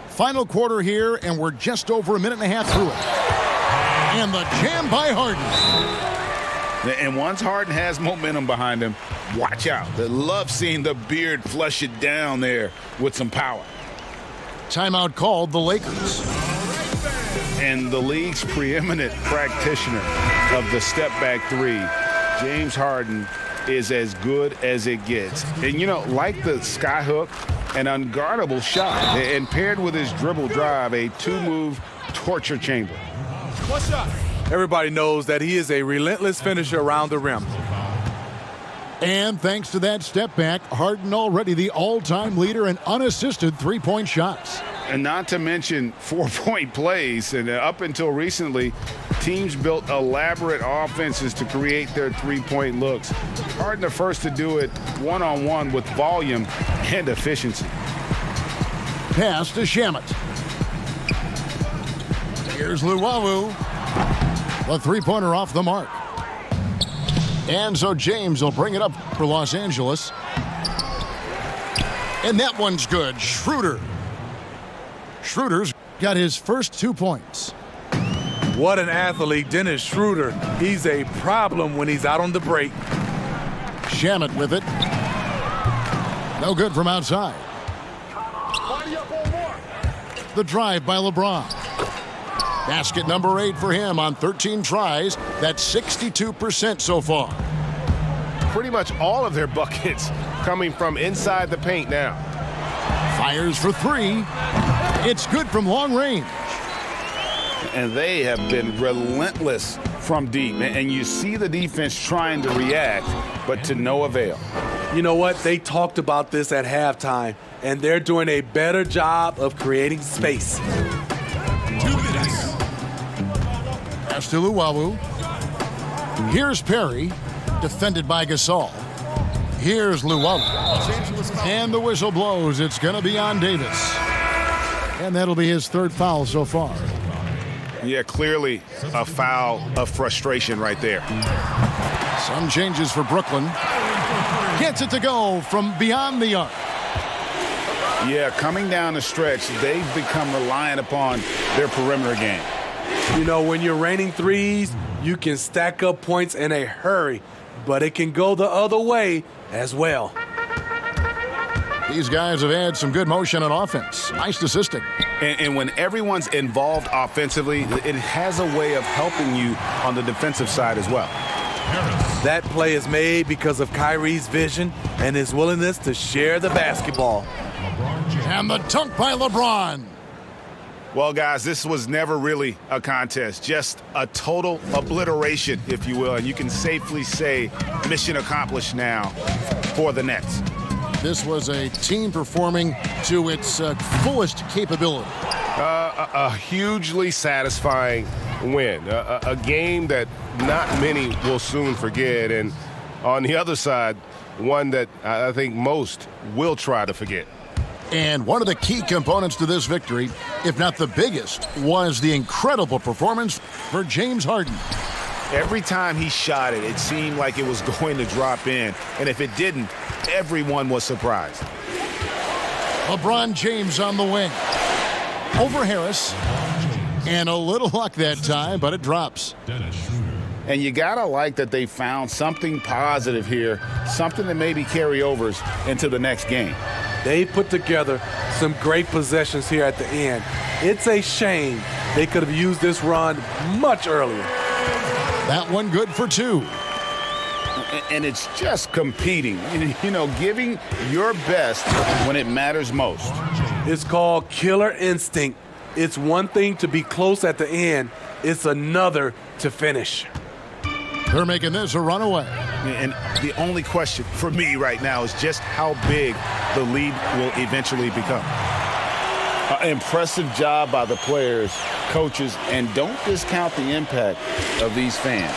Final quarter here, and we're just over a minute and a half through it. And the jam by Harden. And once Harden has momentum behind him, watch out. They love seeing the beard flush it down there with some power. Timeout called the Lakers. And the league's preeminent practitioner of the step-back 3, James Harden, is as good as it gets. And, you know, like the skyhook, an unguardable shot, and paired with his dribble drive, a 2-move torture chamber. What's up? Everybody knows that he is a relentless finisher around the rim. And thanks to that step back, Harden already the all-time leader in unassisted three-point shots. And not to mention 4-point plays. And up until recently, teams built elaborate offenses to create their three-point looks. Harden the first to do it one-on-one with volume and efficiency. Pass to Shamet. Here's Luwawu. The three-pointer off the mark. And so James will bring it up for Los Angeles. And that one's good. Schroeder's got his first 2 points. What an athlete, Dennis Schroeder. He's a problem when he's out on the break. Shamet with it. No good from outside. The drive by LeBron. Basket number 8 for him on 13 tries. That's 62% so far. Pretty much all of their buckets coming from inside the paint now. Fires for 3. It's good from long range. And they have been relentless from deep. And you see the defense trying to react, but to no avail. You know what? They talked about this at halftime, and they're doing a better job of creating space. 2 minutes. Pass to Luwawu. Here's Perry, defended by Gasol. Here's Luwawu. And the whistle blows. It's going to be on Davis. And that'll be his third foul so far. Yeah, clearly a foul of frustration right there. Some changes for Brooklyn. Gets it to go from beyond the arc. Yeah, coming down the stretch, they've become reliant upon their perimeter game. You know, when you're raining threes, you can stack up points in a hurry, but it can go the other way as well. These guys have had some good motion on offense. Nice assisting. And when everyone's involved offensively, it has a way of helping you on the defensive side as well. That play is made because of Kyrie's vision and his willingness to share the basketball. And the dunk by LeBron. Well, guys, this was never really a contest, just a total obliteration, if you will. And you can safely say mission accomplished now for the Nets. This was a team performing to its fullest capability. A hugely satisfying win. A game that not many will soon forget. And on the other side, one that I think most will try to forget. And one of the key components to this victory, if not the biggest, was the incredible performance for James Harden. Every time he shot it, it seemed like it was going to drop in. And if it didn't, everyone was surprised. LeBron James on the wing. Over Harris. And a little luck that time, but it drops. And you got to like that they found something positive here, something that maybe carry overs into the next game. They put together some great possessions here at the end. It's a shame they could have used this run much earlier. That one good for two. And it's just competing, you know, giving your best when it matters most. It's called killer instinct. It's one thing to be close at the end. It's another to finish. They're making this a runaway. And the only question for me right now is just how big the lead will eventually become. Impressive job by the players, coaches, and don't discount the impact of these fans.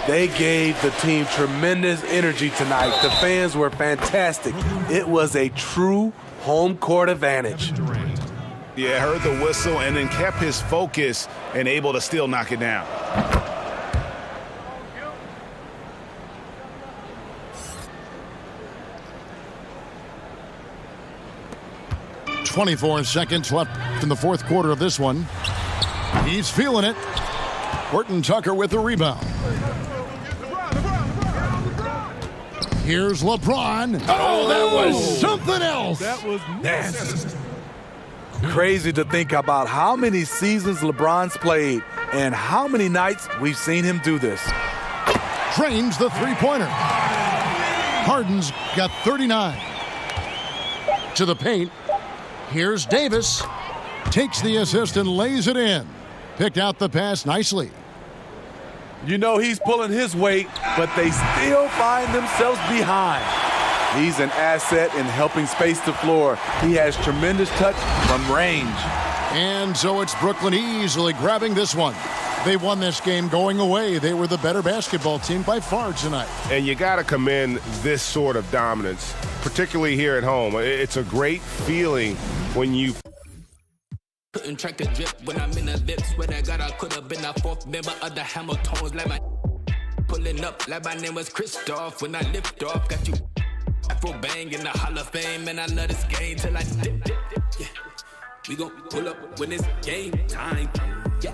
They gave the team tremendous energy tonight. The fans were fantastic. It was a true home court advantage. Yeah, heard the whistle and then kept his focus and able to still knock it down. .24 seconds left in the fourth quarter of this one. He's feeling it. Horton Tucker with the rebound. Here's LeBron. Oh, that was something else. That was nasty. Crazy to think about how many seasons LeBron's played and how many nights we've seen him do this. Drains the three-pointer. Harden's got 39. To the paint. Here's Davis. Takes the assist and lays it in. Picked out the pass nicely. You know he's pulling his weight, but they still find themselves behind. He's an asset in helping space the floor. He has tremendous touch from range. And so it's Brooklyn easily grabbing this one. They won this game going away. They were the better basketball team by far tonight. And you got to commend this sort of dominance, particularly here at home. It's a great feeling when you couldn't track the drip when I'm in the lips. Swear to God, I could have been a fourth member of the Hamiltons. Like my pulling up like my name was Christoph. When I lift off, got you Afro bang in the Hall of Fame. And I love this game till I dip. Yeah. We gon' pull up when it's game time. Yeah.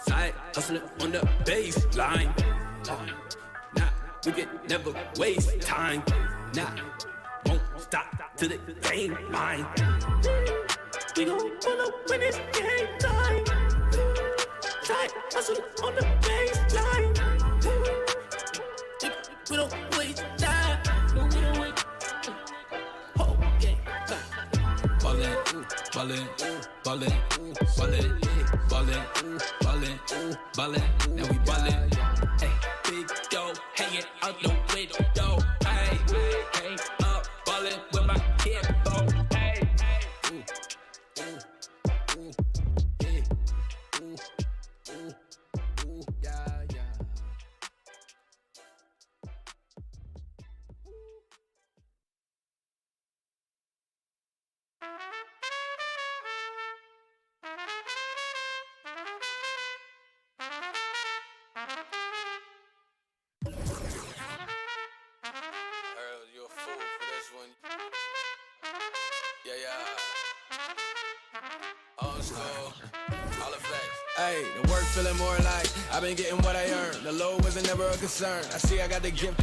Side hustling on the baseline. Nah, we can never waste time. Nah, won't stop till the game line. We gon' pull up when it's game time. Side hustle on the baseline. We don't waste time. No, we don't wait. Oh, yeah. Ballin', ballin', ballin', ballin', ballin', ballin', ballin'. Now we ballin'. Hey, big dough hanging out the window. Hey, came up ballin' with my kid. Hey. Hey, the work feeling more like I've been getting what I earned. The low wasn't never a concern. I see I got the gift,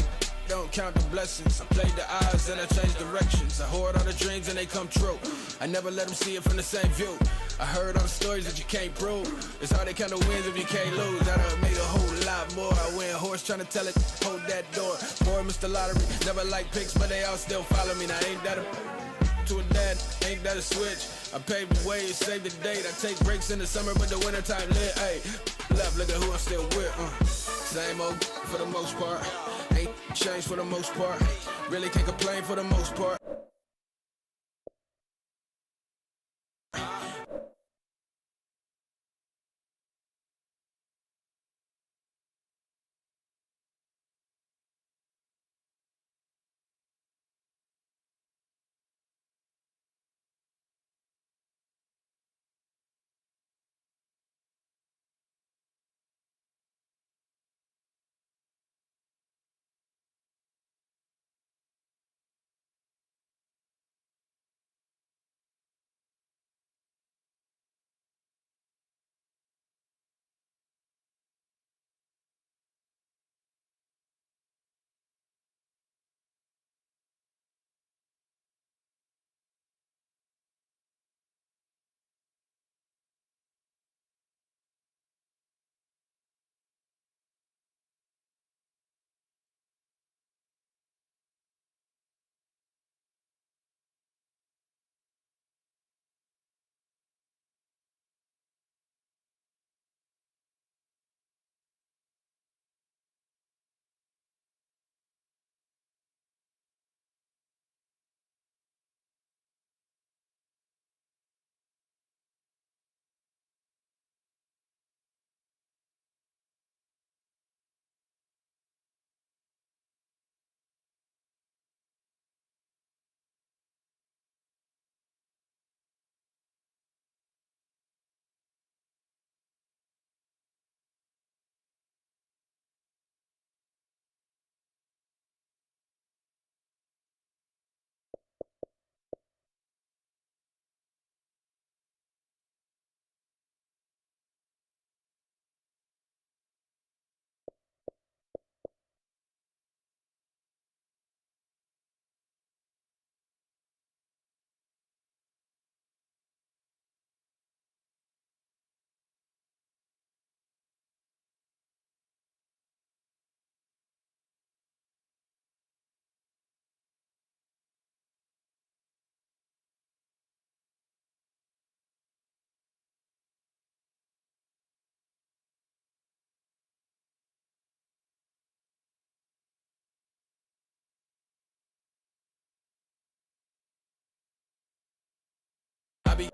don't count the blessings. I played the odds and I changed directions. I hoard all the dreams and they come true. I never let them see it from the same view. I heard all the stories that you can't prove. It's hard to count the wins if you can't lose. I done made a whole lot more. I win horse trying to tell it, hold that door. Boy, Mr. Lottery, never like picks, but they all still follow me. Now ain't that a to a dad, ain't that a switch? I paved the way, save the date. I take breaks in the summer, but the wintertime lit. Hey, left, look at who I'm still with. Same old for the most part. Ain't changed for the most part. Really can't complain for the most part. I be